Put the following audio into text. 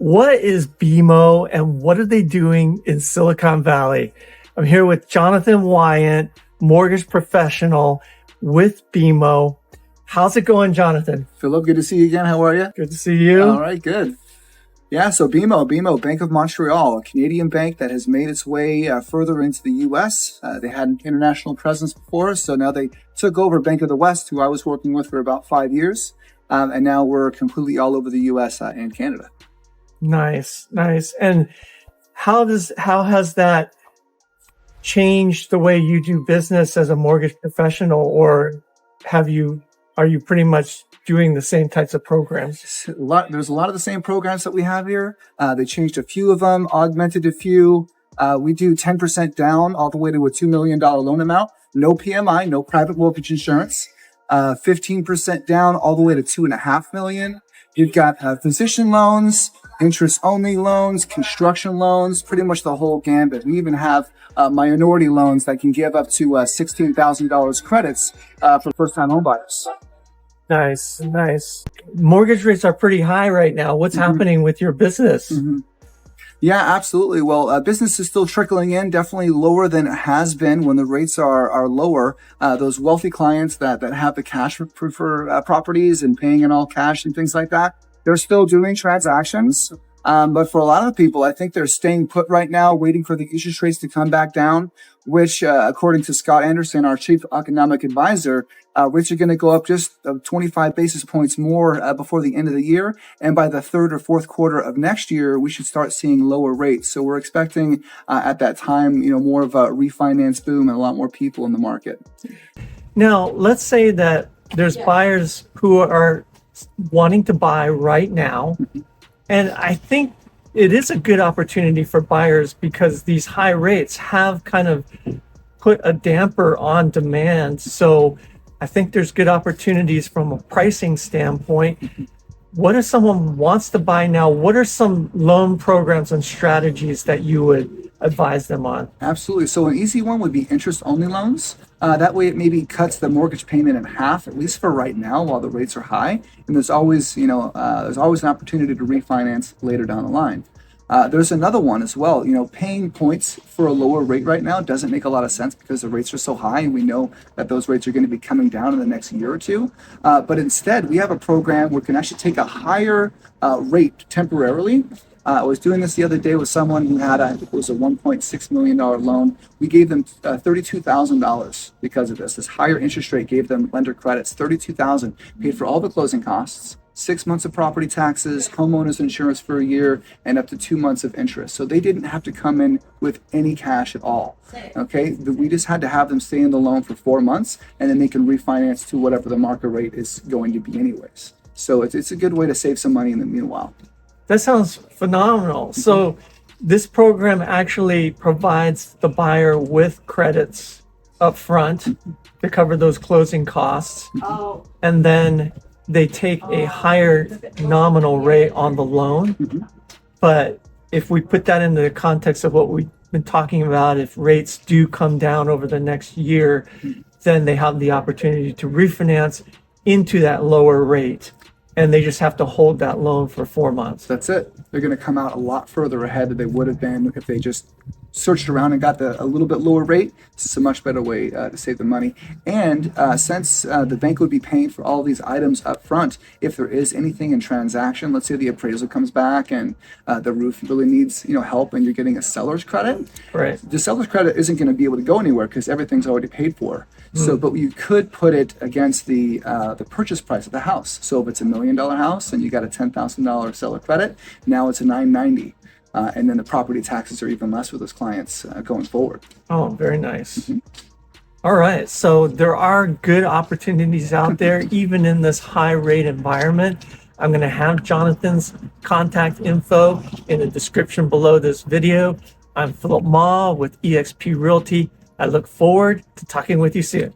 What is BMO and what are they doing in Silicon Valley? I'm here with Jonathan Wyant, mortgage professional with BMO. How's it going, Jonathan? Philip, good to see you again. How are you? Good to see you. All right, good. Yeah, so BMO, Bank of Montreal, a Canadian bank that has made its way further into the U.S. They had an international presence before, so now they took over Bank of the West, who I was working with for about 5 years, and now we're completely all over the U.S. And Canada. Nice. And how has that changed the way you do business as a mortgage professional, or are you pretty much doing the same types of programs? There's a lot of the same programs that we have here. They changed a few of them, augmented a few. We do 10% down all the way to a $2 million loan amount. No PMI, no private mortgage insurance. 15% down all the way to $2.5 million. You've got physician loans, interest-only loans, construction loans, pretty much the whole gambit. We even have minority loans that can give up to $16,000 credits for first-time home buyers. Nice. Mortgage rates are pretty high right now. What's happening with your business? Yeah, absolutely. Well, business is still trickling in, definitely lower than it has been when the rates are lower. Those wealthy clients that have the cash for properties and paying in all cash and things like that, they're still doing transactions. But for a lot of people, I think they're staying put right now, waiting for the interest rates to come back down, which, according to Scott Anderson, our chief economic advisor, rates are going to go up just 25 basis points more before the end of the year. And by the third or fourth quarter of next year, we should start seeing lower rates. So we're expecting at that time, more of a refinance boom and a lot more people in the market. Now, let's say that there's buyers who are wanting to buy right now. And I think it is a good opportunity for buyers because these high rates have kind of put a damper on demand. So I think there's good opportunities from a pricing standpoint. What if someone wants to buy now? What are some loan programs and strategies that you would advise them on? Absolutely. So an easy one would be interest-only loans. That way it maybe cuts the mortgage payment in half, at least for right now, while the rates are high. And there's always an opportunity to refinance later down the line. There's another one as well. Paying points for a lower rate right now doesn't make a lot of sense because the rates are so high, and we know that those rates are going to be coming down in the next year or two. But instead, we have a program where we can actually take a higher rate temporarily. I was doing this the other day with someone who had, I think it was a $1.6 million loan. We gave them $32,000 because of this. This higher interest rate gave them lender credits, $32,000, paid for all the closing costs, 6 months of property taxes, homeowners insurance for a year, and up to 2 months of interest. So they didn't have to come in with any cash at all. Okay, we just had to have them stay in the loan for 4 months, and then they can refinance to whatever the market rate is going to be anyways. So it's a good way to save some money in the meanwhile. That sounds phenomenal. So this program actually provides the buyer with credits up front to cover those closing costs. And then they take a higher nominal rate on the loan. But if we put that into the context of what we've been talking about, if rates do come down over the next year, then they have the opportunity to refinance into that lower rate. And they just have to hold that loan for 4 months. That's it. They're going to come out a lot further ahead than they would have been if they just searched around and got a little bit lower rate. This is a much better way to save the money. And since the bank would be paying for all these items up front, if there is anything in transaction, let's say the appraisal comes back and the roof really needs help and you're getting a seller's credit, right? The seller's credit isn't going to be able to go anywhere because everything's already paid for. So, but you could put it against the purchase price of the house. So if it's $1 million house and you got a $10,000 seller credit, now it's a $990. And then the property taxes are even less with those clients going forward. Oh, very nice. All right. So there are good opportunities out there, even in this high rate environment. I'm going to have Jonathan's contact info in the description below this video. I'm Philip Ma with eXp Realty. I look forward to talking with you soon.